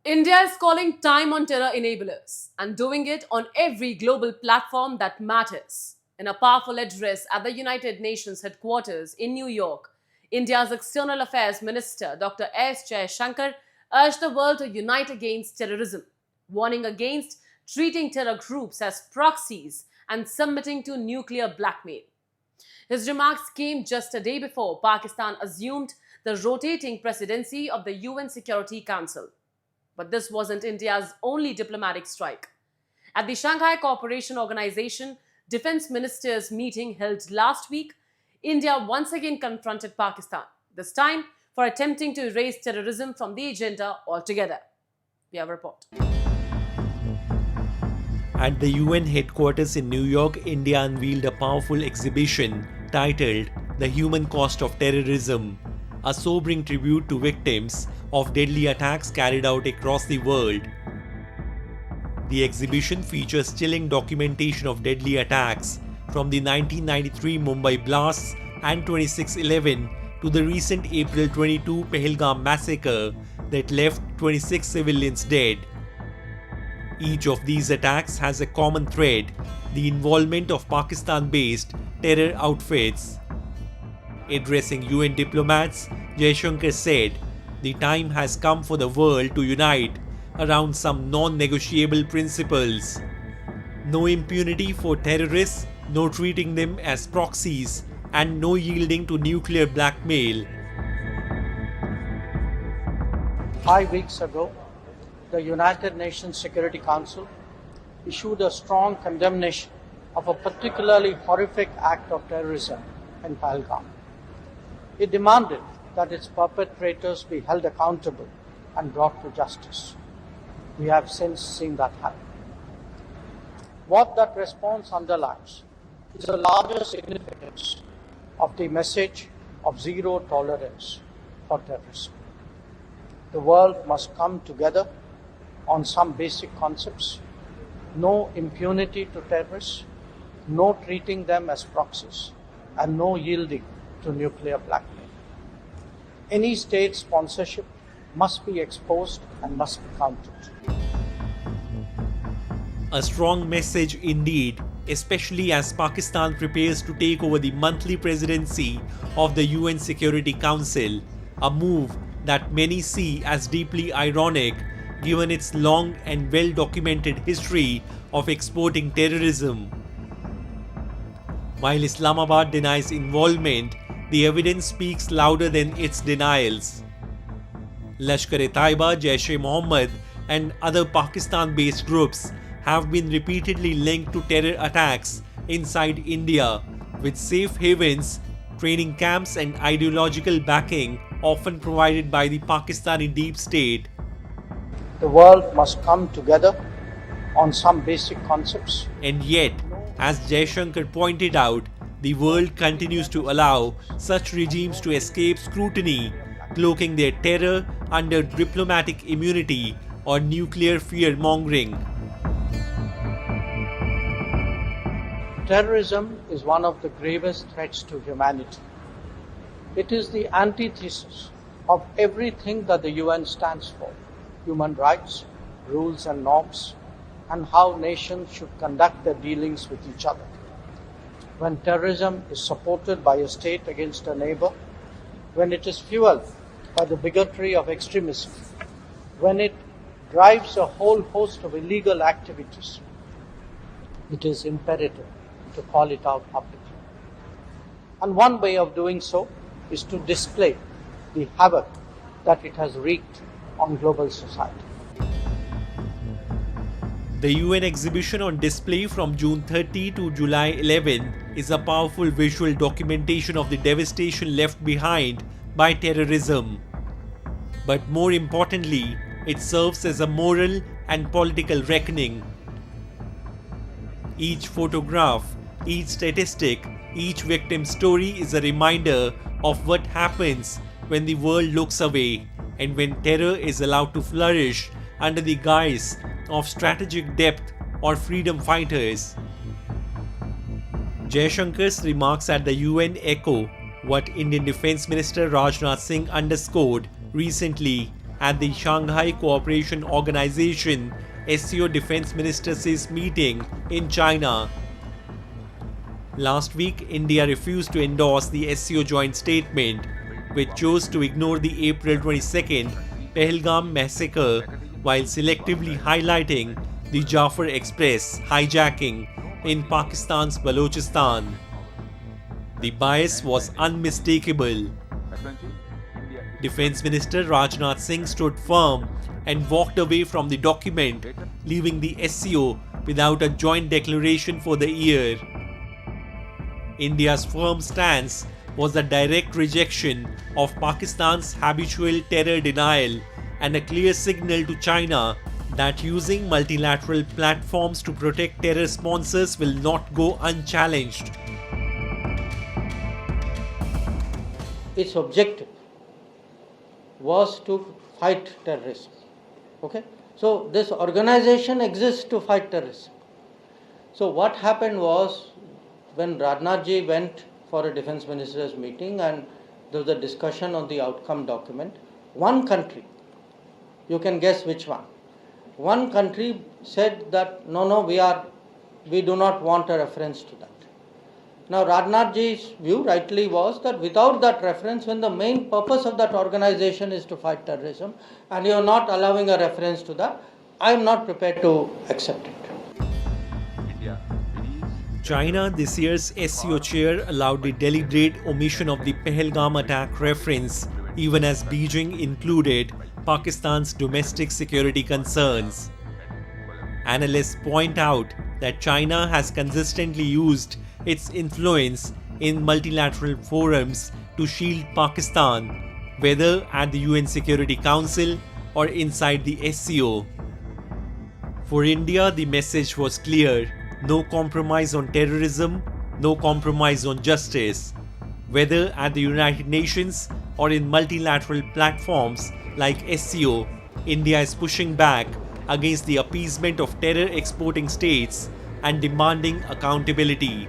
India is calling time on terror enablers and doing it on every global platform that matters. In a powerful address at the United Nations headquarters in New York, India's External Affairs Minister Dr. S. Jaishankar urged the world to unite against terrorism, warning against treating terror groups as proxies and submitting to nuclear blackmail. His remarks came just a day before Pakistan assumed the rotating presidency of the UN Security Council. But this wasn't India's only diplomatic strike. At the Shanghai Cooperation Organization Defence Ministers meeting held last week, India once again confronted Pakistan, this time for attempting to erase terrorism from the agenda altogether. We have a report. At the UN headquarters in New York, India unveiled a powerful exhibition titled The Human Cost of Terrorism, a sobering tribute to victims of deadly attacks carried out across the world. The exhibition features chilling documentation of deadly attacks from the 1993 Mumbai blasts and 26/11 to the recent April 22 Pahalgam massacre that left 26 civilians dead. Each of these attacks has a common thread: the involvement of Pakistan-based terror outfits. Addressing UN diplomats, Jaishankar said, "The time has come for the world to unite around some non-negotiable principles. No impunity for terrorists, no treating them as proxies, and no yielding to nuclear blackmail." 5 weeks ago, the United Nations Security Council issued a strong condemnation of a particularly horrific act of terrorism in Pahalgam. It demanded that its perpetrators be held accountable and brought to justice. We have since seen that happen. What that response underlines is the larger significance of the message of zero tolerance for terrorism. The world must come together on some basic concepts: no impunity to terrorists, no treating them as proxies, and no yielding to nuclear blackmail. Any state sponsorship must be exposed and must be countered. A strong message indeed, especially as Pakistan prepares to take over the monthly presidency of the UN Security Council, a move that many see as deeply ironic given its long and well-documented history of exporting terrorism. While Islamabad denies involvement, the evidence speaks louder than its denials. Lashkar-e-Taiba, Jaish-e-Mohammed, and other Pakistan-based groups have been repeatedly linked to terror attacks inside India, with safe havens, training camps, and ideological backing often provided by the Pakistani deep state. The world must come together on some basic concepts. And yet, as Jaishankar pointed out, the world continues to allow such regimes to escape scrutiny, cloaking their terror under diplomatic immunity or nuclear fear-mongering. Terrorism is one of the gravest threats to humanity. It is the antithesis of everything that the UN stands for: human rights, rules and norms, and how nations should conduct their dealings with each other. When terrorism is supported by a state against a neighbor, when it is fueled by the bigotry of extremism, when it drives a whole host of illegal activities, it is imperative to call it out publicly. And one way of doing so is to display the havoc that it has wreaked on global society. The UN exhibition on display from June 30 to July 11 is a powerful visual documentation of the devastation left behind by terrorism. But more importantly, it serves as a moral and political reckoning. Each photograph, each statistic, each victim's story is a reminder of what happens when the world looks away and when terror is allowed to flourish under the guise of strategic depth or freedom fighters. Jaishankar's remarks at the UN echo what Indian Defence Minister Rajnath Singh underscored recently at the Shanghai Cooperation Organization SCO Defence Ministers' meeting in China. Last week, India refused to endorse the SCO joint statement, which chose to ignore the April 22nd Pahalgam massacre while selectively highlighting the Jafar Express hijacking in Pakistan's Balochistan. The bias was unmistakable. Defence Minister Rajnath Singh stood firm and walked away from the document, leaving the SCO without a joint declaration for the year. India's firm stance was a direct rejection of Pakistan's habitual terror denial and a clear signal to China that using multilateral platforms to protect terror sponsors will not go unchallenged. Its objective was to fight terrorism. Okay? So this organization exists to fight terrorism. So what happened was, when Rajnath ji went for a defense ministers meeting and there was a discussion on the outcome document, one country, you can guess which one country said that no, we do not want a reference to that. Now Rajnath ji's view rightly was that without that reference, when the main purpose of that organization is to fight terrorism and you are not allowing a reference to that, I am not prepared to accept it. China this year's SCO chair allowed the deliberate omission of the Pahalgam attack reference, even as Beijing included Pakistan's domestic security concerns. Analysts point out that China has consistently used its influence in multilateral forums to shield Pakistan, whether at the UN Security Council or inside the SCO. For India, the message was clear: no compromise on terrorism, no compromise on justice. Whether at the United Nations or in multilateral platforms like SCO, India is pushing back against the appeasement of terror exporting states and demanding accountability.